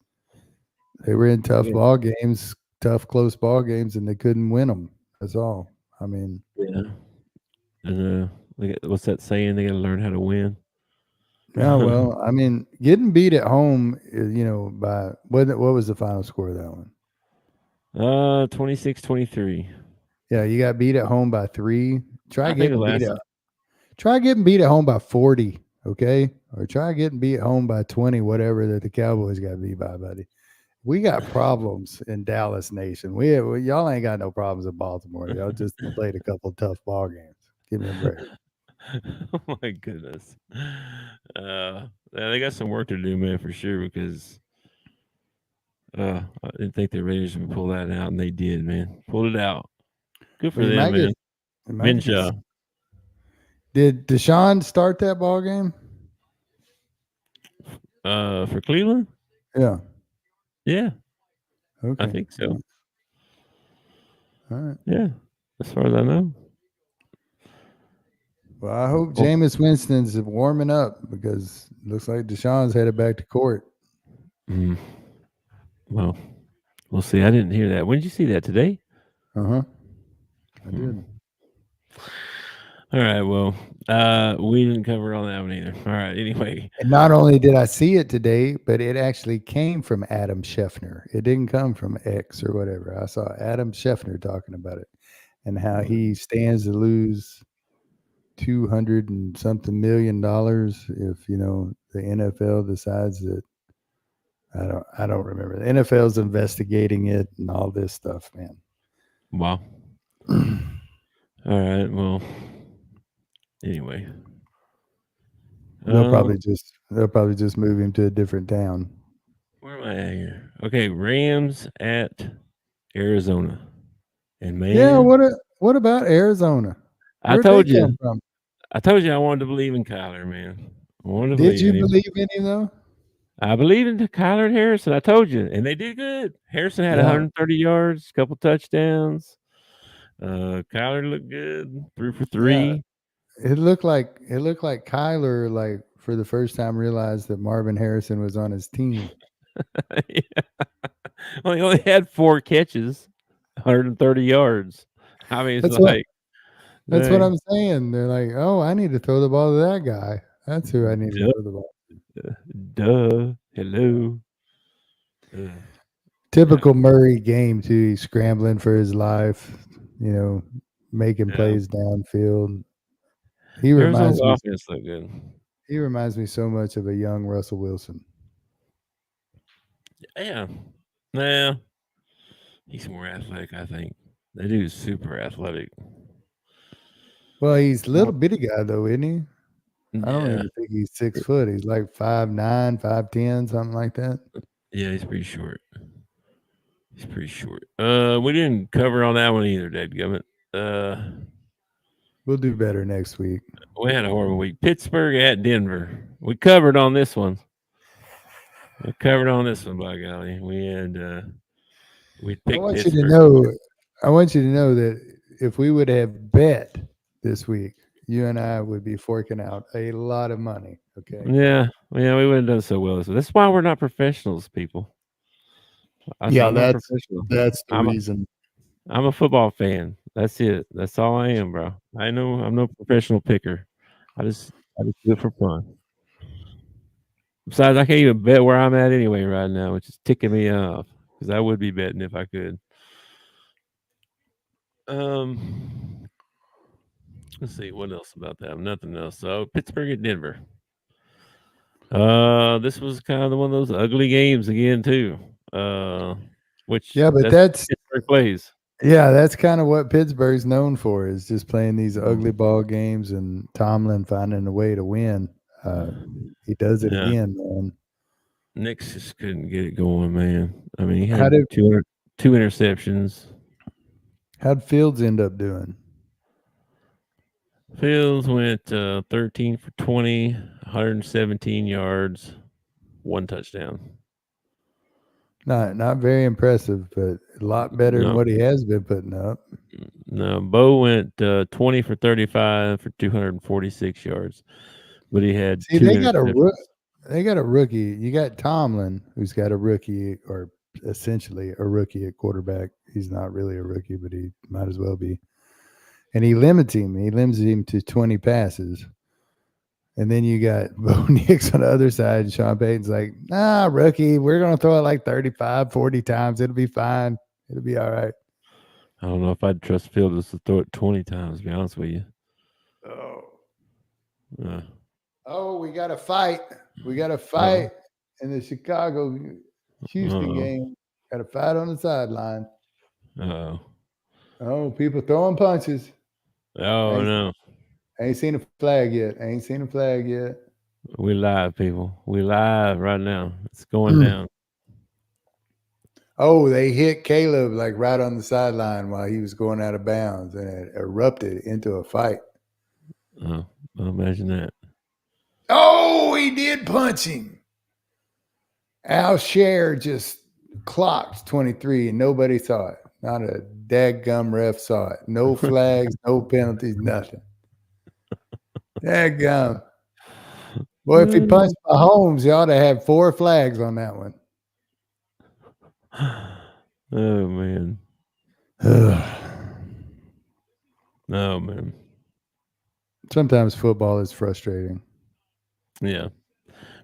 [SPEAKER 4] they were in tough
[SPEAKER 3] yeah,
[SPEAKER 4] ball games, tough close ball games, and they couldn't win them. That's all. I mean,
[SPEAKER 3] yeah. And what's that saying? They got to learn how to win.
[SPEAKER 4] yeah. Well, I mean, getting beat at home, by what was the final score of that one?
[SPEAKER 3] 26-23.
[SPEAKER 4] Yeah, you got beat at home by 3. Try
[SPEAKER 3] I think the
[SPEAKER 4] getting beat
[SPEAKER 3] last
[SPEAKER 4] at Try getting beat at home by 40, okay? Or try getting beat at home by 20, whatever that the Cowboys got beat by, buddy. We got problems in Dallas Nation. Y'all ain't got no problems in Baltimore. Y'all just played a couple tough ball games. Give me a break.
[SPEAKER 3] Oh my goodness. Yeah, they got some work to do, man, for sure. Because I didn't think the Raiders would pull that out, and they did, man. Pulled it out. Good
[SPEAKER 4] Well,
[SPEAKER 3] for them, man.
[SPEAKER 4] you might get this.
[SPEAKER 3] Minshew.
[SPEAKER 4] Did Deshaun start that ball game?
[SPEAKER 3] For Cleveland,
[SPEAKER 4] Yeah.
[SPEAKER 3] yeah.
[SPEAKER 4] Okay.
[SPEAKER 3] I think so.
[SPEAKER 4] All right.
[SPEAKER 3] Yeah, as far as I know.
[SPEAKER 4] Well, I hope Jameis Winston's warming up because it looks like Deshaun's headed back to court.
[SPEAKER 3] Mm. Well, we'll see. I didn't hear that. When did you see that today?
[SPEAKER 4] I did.
[SPEAKER 3] All right. Well, we didn't cover on that one either. All right. Anyway.
[SPEAKER 4] And not only did I see it today, but it actually came from Adam Scheffner. It didn't come from X or whatever. I saw Adam Scheffner talking about it and how he stands to lose $200 and something million if the NFL decides that I don't remember. The NFL's investigating it and all this stuff, man.
[SPEAKER 3] Wow. All right. Well, anyway.
[SPEAKER 4] They'll probably just move him to a different town.
[SPEAKER 3] Where am I at here? Okay, Rams at Arizona. And man,
[SPEAKER 4] Yeah, what about Arizona? Where'd they come from?
[SPEAKER 3] I told you I wanted to believe in Kyler, man.
[SPEAKER 4] Did you believe in him though?
[SPEAKER 3] I believe in Kyler and Harrison. I told you, and they did good. Harrison had 130 yards, couple touchdowns. Kyler looked good, 3 for 3.
[SPEAKER 4] Yeah. It looked like Kyler, like for the first time, realized that Marvin Harrison was on his team.
[SPEAKER 3] Yeah. Well, he only had 4 catches, 130 yards. I mean, it's
[SPEAKER 4] that's what I'm saying. They're like, oh, I need to throw the ball to that guy. That's who I need to throw the ball.
[SPEAKER 3] Duh. Hello.
[SPEAKER 4] Typical Murray game too. He's scrambling for his life, making plays downfield. He reminds me.
[SPEAKER 3] Offense look good.
[SPEAKER 4] He reminds me so much of a young Russell Wilson.
[SPEAKER 3] Yeah. Nah. He's more athletic, I think. That dude's super athletic.
[SPEAKER 4] Well, he's a little bitty guy though, isn't he?
[SPEAKER 3] Yeah.
[SPEAKER 4] I don't even think he's 6 foot. He's like 5'9", 5'10", something like that.
[SPEAKER 3] Yeah, he's pretty short. We didn't cover on that one either, dadgummit.
[SPEAKER 4] We'll do better next week.
[SPEAKER 3] We had a horrible week. Pittsburgh at Denver. We covered on this one. By golly. We had we picked
[SPEAKER 4] I want
[SPEAKER 3] Pittsburgh.
[SPEAKER 4] I want you to know that if we would have bet this week, you and I would be forking out a lot of money. Okay.
[SPEAKER 3] Yeah, we wouldn't have done so well. So that's why we're not professionals, people.
[SPEAKER 4] That's the reason.
[SPEAKER 3] I'm a football fan. That's it. That's all I am, bro. I'm no professional picker. I just do it for fun. Besides, I can't even bet where I'm at anyway right now, which is ticking me off because I would be betting if I could. Let's see what else about that. Nothing else. So Pittsburgh at Denver. This was kind of one of those ugly games again too. Which
[SPEAKER 4] that's
[SPEAKER 3] Pittsburgh plays.
[SPEAKER 4] Yeah, that's kind of what Pittsburgh's known for, is just playing these ugly ball games and Tomlin finding a way to win. He does it again, man.
[SPEAKER 3] Nix just couldn't get it going, man. I mean, he had two interceptions.
[SPEAKER 4] How'd Fields end up doing?
[SPEAKER 3] Fields went 13 for 20, 117 yards, 1 touchdown.
[SPEAKER 4] Not very impressive, but a lot better than what he has been putting up.
[SPEAKER 3] No, Bo went 20 for 35 for 246 yards, but he had
[SPEAKER 4] they got a rookie. You got Tomlin, who's got a rookie, or essentially a rookie at quarterback. He's not really a rookie, but he might as well be. And he limits him. He limits him to 20 passes. And then you got Bo Nix on the other side. And Sean Payton's like, rookie, we're going to throw it like 35, 40 times. It'll be fine. It'll be all right.
[SPEAKER 3] I don't know if I'd trust Fields to throw it 20 times, to be honest with you.
[SPEAKER 4] We got to fight. We got to fight in the Chicago-Houston game. Got to fight on the sideline. Oh, people throwing punches.
[SPEAKER 3] Oh, no.
[SPEAKER 4] I ain't seen a flag yet.
[SPEAKER 3] We live, people. We live right now. It's going down.
[SPEAKER 4] Oh, they hit Caleb like right on the sideline while he was going out of bounds, and it erupted into a fight.
[SPEAKER 3] Oh, imagine that.
[SPEAKER 4] Oh, he did punch him. Al Scher just clocked 23 and nobody saw it. Not a dadgum ref saw it. No flags, no penalties, nothing. Dadgum. Boy, if he punched Mahomes, you ought to have 4 flags on that one.
[SPEAKER 3] Oh man. Oh man.
[SPEAKER 4] Sometimes football is frustrating.
[SPEAKER 3] Yeah.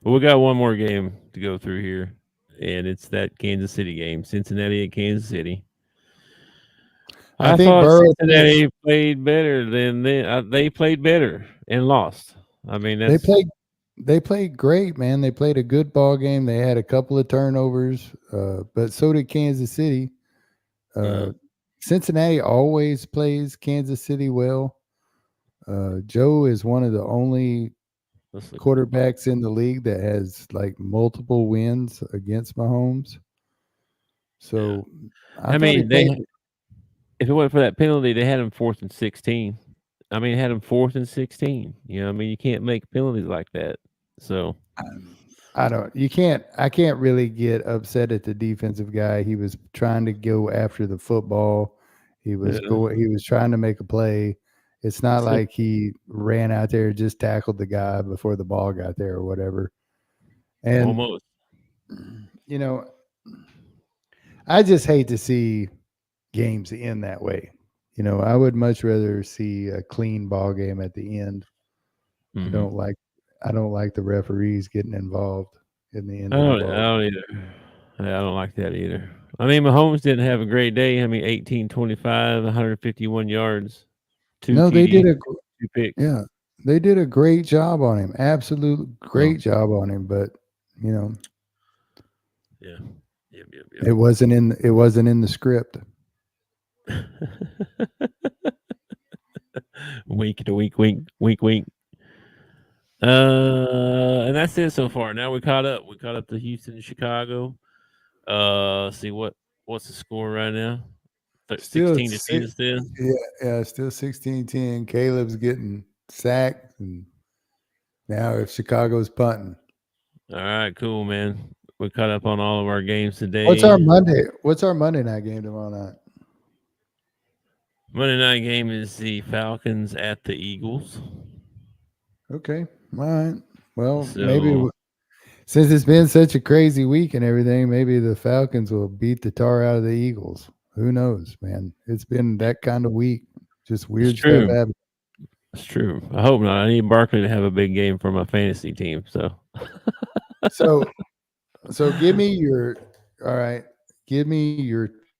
[SPEAKER 3] Well, we got one more game to go through here, and it's that Kansas City game, Cincinnati at Kansas City. I
[SPEAKER 4] think
[SPEAKER 3] thought
[SPEAKER 4] Burrow
[SPEAKER 3] Cincinnati played better than they played better and lost. I mean,
[SPEAKER 4] they
[SPEAKER 3] that's
[SPEAKER 4] played great, man. They played a good ball game. They had a couple of turnovers, but so did Kansas City. Cincinnati always plays Kansas City well. Joe is one of the only quarterbacks in the league that has like multiple wins against Mahomes. So
[SPEAKER 3] I mean, if it wasn't for that penalty, they had him 4th and 16. I mean, had him 4th and 16. You know, I mean, you can't make penalties like that. So
[SPEAKER 4] I can't really get upset at the defensive guy. He was trying to go after the football. He was trying to make a play. It's not like he ran out there and just tackled the guy before the ball got there or whatever. And
[SPEAKER 3] almost.
[SPEAKER 4] You know, I just hate to see games end that way. You know, I would much rather see a clean ball game at the end.
[SPEAKER 3] Mm-hmm.
[SPEAKER 4] I don't like the referees getting involved in the end
[SPEAKER 3] I
[SPEAKER 4] of
[SPEAKER 3] don't,
[SPEAKER 4] the ball.
[SPEAKER 3] I don't either. I don't like that either. I mean, Mahomes didn't have a great day. I mean, 18, 25, 151 yards, 2
[SPEAKER 4] No, they
[SPEAKER 3] TDs,
[SPEAKER 4] did
[SPEAKER 3] 2 picks.
[SPEAKER 4] Yeah, they did a great job on him. Absolute great job on him. But you know,
[SPEAKER 3] yeah, yep.
[SPEAKER 4] it wasn't in the script.
[SPEAKER 3] Wink to wink, wink, wink, wink. And that's it so far. Now we caught up. We caught up to Houston and Chicago. See what's the score right now? 16 to 10 still.
[SPEAKER 4] Yeah, still 16-10. Caleb's getting sacked, and now if Chicago's punting.
[SPEAKER 3] All right, cool, man. We caught up on all of our games today.
[SPEAKER 4] What's our Monday night game tomorrow night?
[SPEAKER 3] Monday night game is the Falcons at the Eagles.
[SPEAKER 4] Okay, all right. Well,
[SPEAKER 3] So,
[SPEAKER 4] maybe since it's been such a crazy week and everything, maybe the Falcons will beat the tar out of the Eagles. Who knows, man? It's been that kind of week. Just weird stuff happening.
[SPEAKER 3] It's true. I hope not. I need Barkley to have a big game for my fantasy team.
[SPEAKER 4] So give me your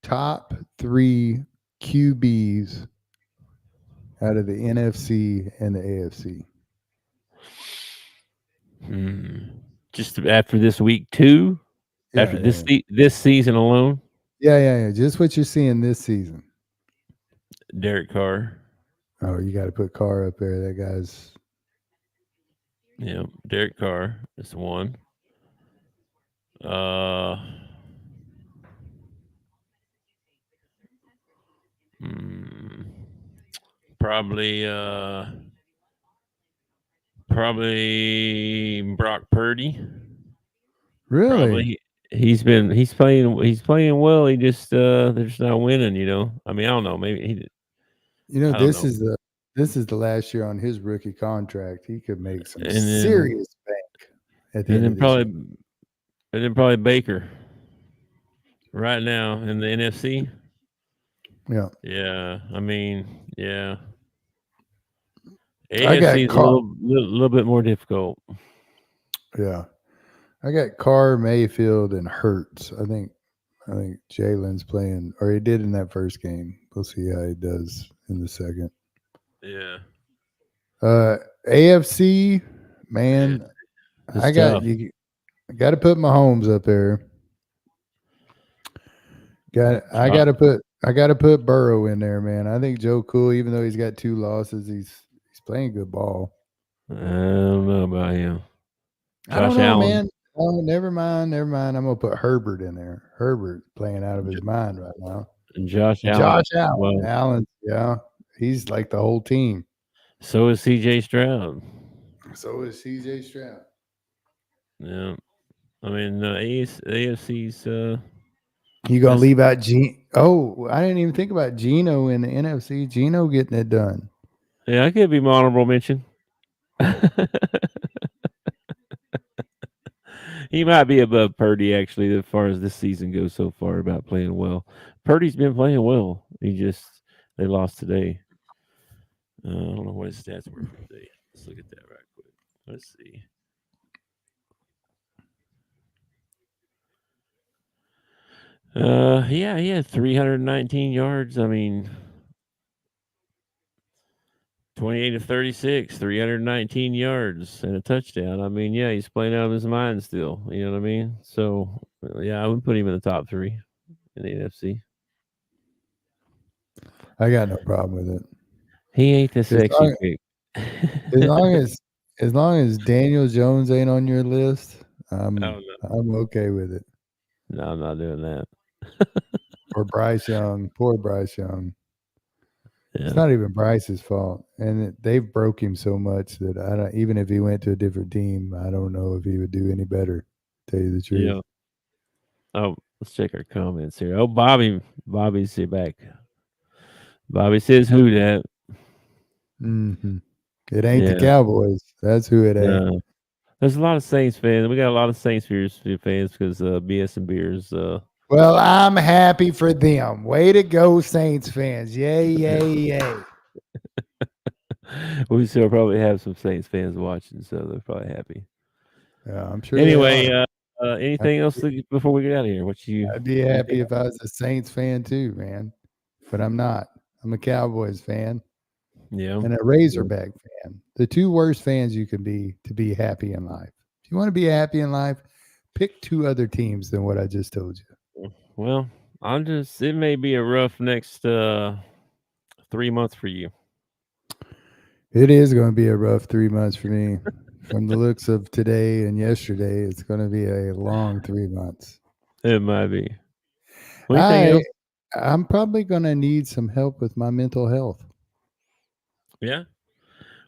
[SPEAKER 4] top 3 QBs out of the NFC and the AFC.
[SPEAKER 3] Just after this week 2, after this season alone.
[SPEAKER 4] Yeah. Just what you're seeing this season.
[SPEAKER 3] Derek Carr.
[SPEAKER 4] Oh, you got to put Carr up there. That guy's.
[SPEAKER 3] Yeah, Derek Carr is one. Probably Brock Purdy.
[SPEAKER 4] Really?
[SPEAKER 3] Probably he's playing well. He just they're just not winning. You know. I mean, I don't know. Maybe
[SPEAKER 4] this is the last year on his rookie contract. He could make some serious bank at the end of this year.
[SPEAKER 3] And then probably Baker. Right now in the NFC.
[SPEAKER 4] Yeah.
[SPEAKER 3] Yeah. I mean, yeah.
[SPEAKER 4] I got
[SPEAKER 3] AFC is a little bit more difficult.
[SPEAKER 4] Yeah. I got Carr, Mayfield, and Hurts. I think Jalen's playing, or he did in that first game. We'll see how he does in the second.
[SPEAKER 3] Yeah.
[SPEAKER 4] AFC, man, I got to put Mahomes up there. I got to put Burrow in there, man. I think Joe Cool, even though he's got 2 losses, he's playing good ball.
[SPEAKER 3] I don't know about him.
[SPEAKER 4] I don't know, man. Oh, never mind. I'm gonna put Herbert in there. Herbert playing out of his mind right now.
[SPEAKER 3] And Josh Allen.
[SPEAKER 4] Well, Allen, yeah, he's like the whole team.
[SPEAKER 3] So is CJ Stroud.
[SPEAKER 4] Yeah.
[SPEAKER 3] I mean, AFC's
[SPEAKER 4] You gonna leave out Gino? Oh, I didn't even think about Gino in the NFC. Gino getting it done.
[SPEAKER 3] Yeah, I could be my honorable mention. He might be above Purdy, actually, as far as this season goes so far about playing well. Purdy's been playing well. They lost today. I don't know what his stats were for today. Let's look at that right quick. Let's see. Yeah, he had 319 yards. I mean, 28 to 36, 319 yards and a touchdown. I mean, yeah, he's playing out of his mind still. You know what I mean? So, yeah, I would put him in the top 3 in the NFC.
[SPEAKER 4] I got no problem with it.
[SPEAKER 3] He ain't the sexy pick.
[SPEAKER 4] As long as Daniel Jones ain't on your list, I'm okay with it.
[SPEAKER 3] No, I'm not doing that.
[SPEAKER 4] Or Bryce Young, poor Bryce Young.
[SPEAKER 3] Yeah.
[SPEAKER 4] It's not even Bryce's fault, and they've broke him so much that even if he went to a different team, I don't know if he would do any better. To tell you the truth.
[SPEAKER 3] Yeah. Oh, let's check our comments here. Oh, Bobby's back. Bobby says, "Who that?"
[SPEAKER 4] Mm-hmm. It ain't the Cowboys. That's who it ain't.
[SPEAKER 3] There's a lot of Saints fans. We got a lot of Saints fans because BS and Beers.
[SPEAKER 4] Well, I'm happy for them. Way to go, Saints fans. Yay, yay, yay.
[SPEAKER 3] We still probably have some Saints fans watching, so they're probably happy.
[SPEAKER 4] Yeah, I'm sure.
[SPEAKER 3] Anyway, anything else before we get out of here?
[SPEAKER 4] I'd be happy if I was a Saints fan too, man. But I'm not. I'm a Cowboys fan.
[SPEAKER 3] Yeah.
[SPEAKER 4] And a Razorback fan. The 2 worst fans you can be to be happy in life. If you want to be happy in life, pick 2 other teams than what I just told you.
[SPEAKER 3] Well, it may be a rough next 3 months for you.
[SPEAKER 4] It is going to be a rough 3 months for me. From the looks of today and yesterday, it's going to be a long 3 months.
[SPEAKER 3] It might be. Anything else?
[SPEAKER 4] I'm probably going to need some help with my mental health.
[SPEAKER 3] Yeah.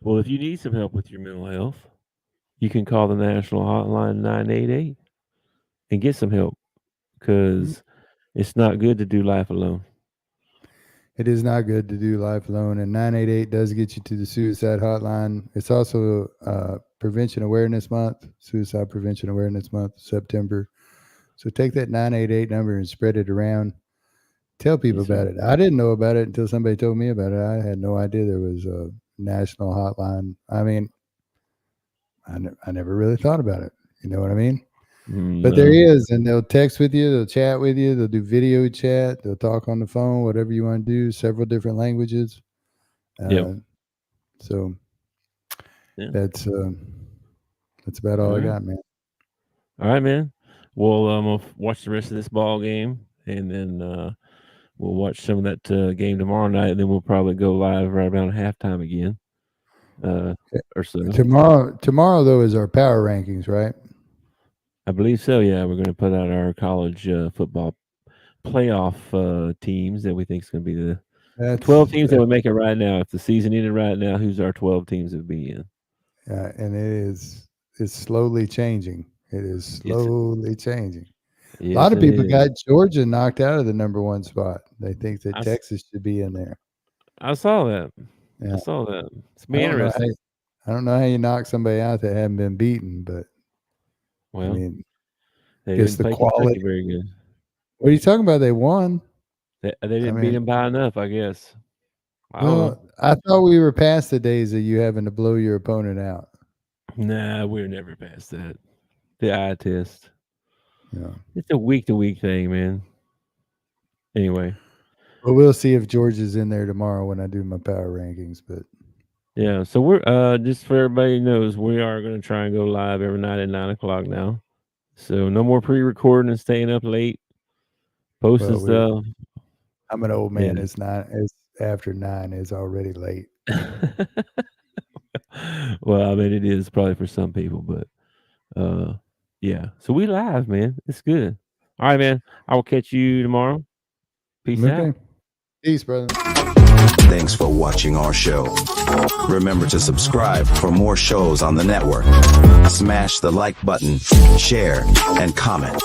[SPEAKER 3] Well, if you need some help with your mental health, you can call the national hotline 988 and get some help, because it's not good to do life alone.
[SPEAKER 4] It is not good to do life alone, and 988 does get you to the suicide hotline. It's also Prevention Awareness Month, Suicide Prevention Awareness Month, September. So take that 988 number and spread it around. Tell people about it. I didn't know about it until somebody told me about it. I had no idea there was a national hotline. I mean, I never really thought about it. You know what I mean? But there is, and they'll text with you, they'll chat with you, they'll do video chat, they'll talk on the phone, whatever you want to do, several different languages. So that's about all I got, man.
[SPEAKER 3] All right, man. We'll watch the rest of this ball game, and then we'll watch some of that game tomorrow night, and then we'll probably go live right around halftime again, or so.
[SPEAKER 4] Tomorrow though is our power rankings, right?
[SPEAKER 3] I believe so. Yeah, we're going to put out our college football playoff teams that we think is going to be the 12 teams that would make it right now. If the season ended right now, who's our 12 teams that would be in?
[SPEAKER 4] Yeah, and it's slowly changing. It is slowly changing.
[SPEAKER 3] Yes,
[SPEAKER 4] a lot of people got Georgia knocked out of the number 1 spot. They think that Texas should be in there.
[SPEAKER 3] I saw that. Yeah. I saw that. It's interesting.
[SPEAKER 4] I don't know how you knock somebody out that haven't been beaten, but
[SPEAKER 3] well,
[SPEAKER 4] I mean,
[SPEAKER 3] they didn't play quality very good.
[SPEAKER 4] What are you talking about? They won.
[SPEAKER 3] They didn't beat them by enough, I guess.
[SPEAKER 4] I thought we were past the days of you having to blow your opponent out.
[SPEAKER 3] Nah, we're never past that. The eye test.
[SPEAKER 4] Yeah.
[SPEAKER 3] It's a week-to-week thing, man. Anyway.
[SPEAKER 4] Well, we'll see if George is in there tomorrow when I do my power rankings. But
[SPEAKER 3] yeah, so we're just for everybody knows, we are going to try and go live every night at 9:00 now. So no more pre-recording and staying up late, posting stuff.
[SPEAKER 4] I'm an old man. Yeah. It's after 9. It's already late.
[SPEAKER 3] Well, I mean, it is probably for some people, but yeah. So we live, man. It's good. All right, man. I will catch you tomorrow. Peace out.
[SPEAKER 4] Peace, brother.
[SPEAKER 5] Thanks for watching our show. Remember to subscribe for more shows on the network. Smash the like button, share, and comment.